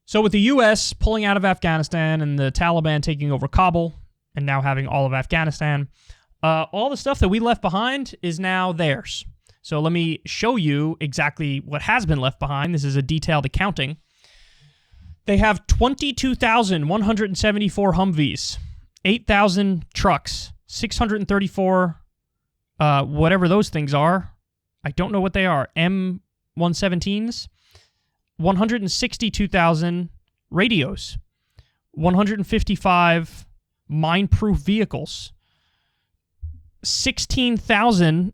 So with the U.S. pulling out of Afghanistan and the Taliban taking over Kabul and now having all of Afghanistan, all the stuff that we left behind is now theirs. So let me show you exactly what has been left behind. This is a detailed accounting. They have 22,174 Humvees, 8,000 trucks, 634, whatever those things are. I don't know what they are. M117s. 162,000 radios, 155 mine-proof vehicles, 16,000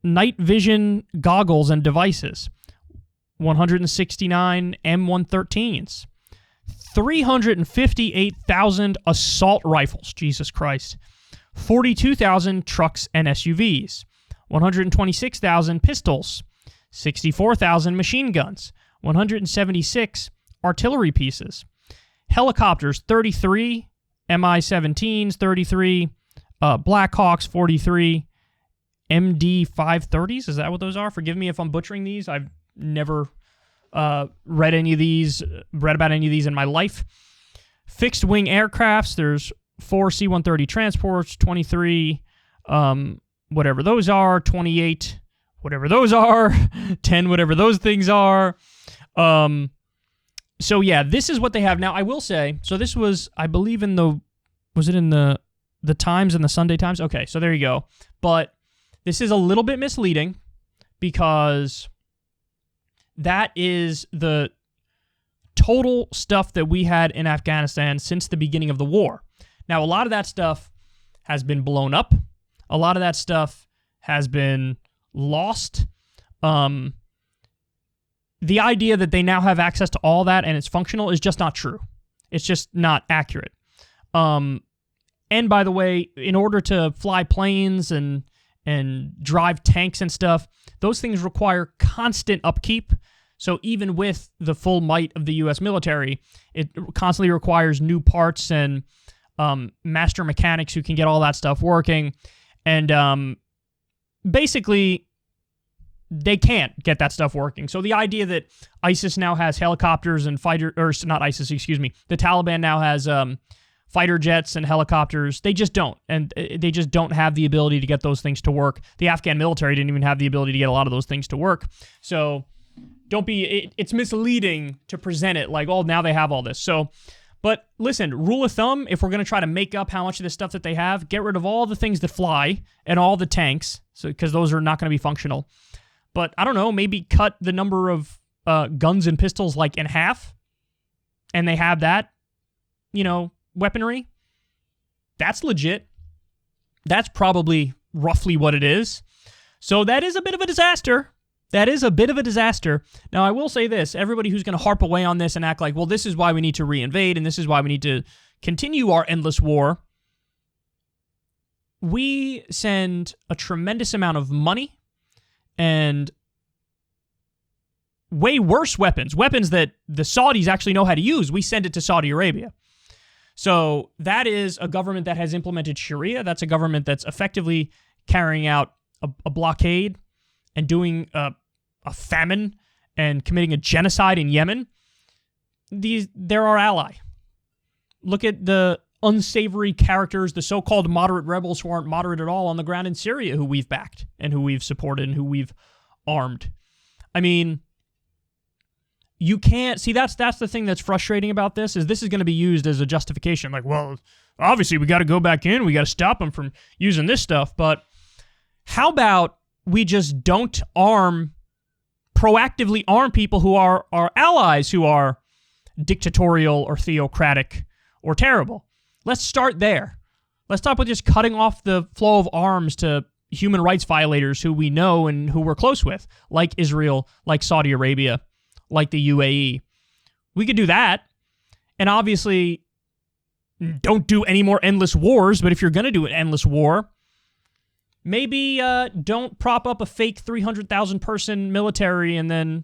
night vision goggles and devices, 169 M113s, 358,000 assault rifles, Jesus Christ, 42,000 trucks and SUVs, 126,000 pistols, 64,000 machine guns, 176 artillery pieces, helicopters 33, Mi-17s 33, Blackhawks 43, MD-530s, is that what those are? Forgive me if I'm butchering these. I've never read about any of these in my life. Fixed wing aircrafts, there's 4 C-130 transports, 23, whatever those are, 28, whatever those are, 10, whatever those things are. So yeah, this is what they have now. I will say, so this was, I believe was it in the Times and the Sunday Times? Okay, so there you go. But this is a little bit misleading because that is the total stuff that we had in Afghanistan since the beginning of the war. Now, a lot of that stuff has been blown up. A lot of that stuff has been lost. The idea that they now have access to all that and it's functional is just not true. It's just not accurate. And by the way, in order to fly planes and drive tanks and stuff, those things require constant upkeep. So even with the full might of the U.S. military, it constantly requires new parts and master mechanics who can get all that stuff working. And basically, they can't get that stuff working. So the idea that ISIS now has helicopters and the Taliban now has fighter jets and helicopters, they just don't. And they just don't have the ability to get those things to work. The Afghan military didn't even have the ability to get a lot of those things to work. So it's misleading to present it like, oh, now they have all this. So, but listen, rule of thumb, if we're going to try to make up how much of this stuff that they have, get rid of all the things that fly and all the tanks, because those are not going to be functional. But I don't know, maybe cut the number of guns and pistols like in half, and they have that, weaponry. That's legit. That's probably roughly what it is. So that is a bit of a disaster. Now, I will say this. Everybody who's going to harp away on this and act like, well, this is why we need to reinvade, and this is why we need to continue our endless war. We send a tremendous amount of money and way worse weapons that the Saudis actually know how to use. We send it to Saudi Arabia. So that is a government that has implemented Sharia. That's a government that's effectively carrying out a blockade and doing a famine and committing a genocide in Yemen. They're our ally. Look at the unsavory characters, the so-called moderate rebels who aren't moderate at all on the ground in Syria, who we've backed and who we've supported and who we've armed. I mean, you can't see that's the thing that's frustrating about this is going to be used as a justification. Like, well, obviously we got to go back in, we got to stop them from using this stuff. But how about we just don't proactively arm people who are our allies, who are dictatorial or theocratic or terrible? Let's start there. Let's stop with just cutting off the flow of arms to human rights violators who we know and who we're close with, like Israel, like Saudi Arabia, like the UAE. We could do that. And obviously, don't do any more endless wars, but if you're going to do an endless war, maybe don't prop up a fake 300,000 person military and then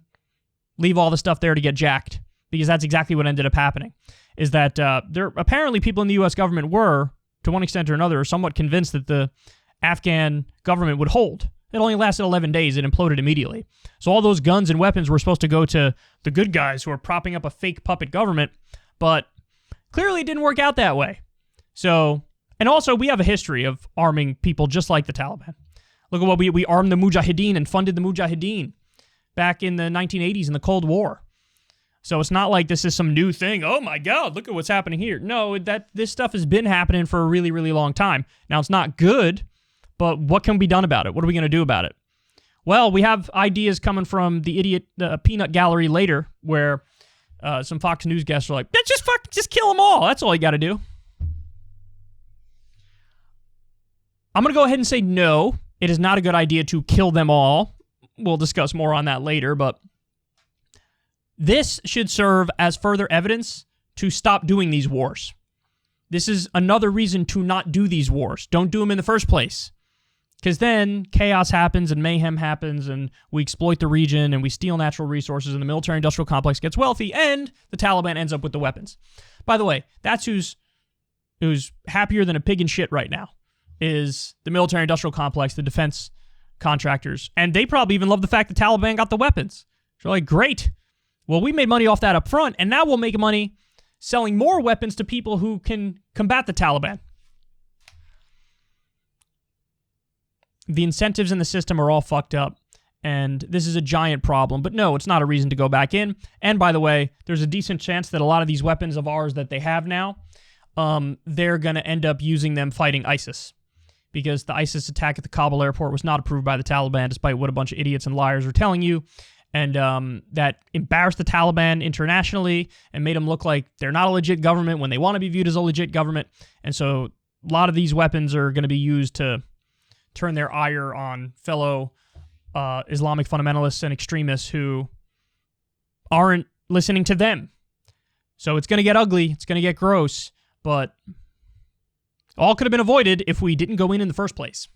leave all the stuff there to get jacked, because that's exactly what ended up happening. Is that there apparently people in the U.S. government were, to one extent or another, somewhat convinced that the Afghan government would hold It only lasted 11 days. It imploded immediately. So all those guns and weapons were supposed to go to the good guys who are propping up a fake puppet government, but clearly it didn't work out that way. So, and also we have a history of arming people just like the Taliban. Look at what we armed the Mujahideen and funded the Mujahideen back in the 1980s in the Cold War. So it's not like this is some new thing. Oh my God, look at what's happening here. No, this stuff has been happening for a really, really long time. Now, it's not good, but what can be done about it? What are we going to do about it? Well, we have ideas coming from the peanut gallery later, where some Fox News guests are like, just kill them all. That's all you got to do. I'm going to go ahead and say no. It is not a good idea to kill them all. We'll discuss more on that later, but this should serve as further evidence to stop doing these wars. This is another reason to not do these wars. Don't do them in the first place. Because then chaos happens and mayhem happens and we exploit the region and we steal natural resources and the military-industrial complex gets wealthy and the Taliban ends up with the weapons. By the way, that's who's happier than a pig in shit right now, is the military-industrial complex, the defense contractors. And they probably even love the fact the Taliban got the weapons. They're like, great. Well, we made money off that up front, and now we'll make money selling more weapons to people who can combat the Taliban. The incentives in the system are all fucked up, and this is a giant problem. But no, it's not a reason to go back in. And by the way, there's a decent chance that a lot of these weapons of ours that they have now, they're going to end up using them fighting ISIS. Because the ISIS attack at the Kabul airport was not approved by the Taliban, despite what a bunch of idiots and liars are telling you. And that embarrassed the Taliban internationally and made them look like they're not a legit government when they want to be viewed as a legit government. And so a lot of these weapons are going to be used to turn their ire on fellow Islamic fundamentalists and extremists who aren't listening to them. So it's going to get ugly. It's going to get gross. But all could have been avoided if we didn't go in the first place.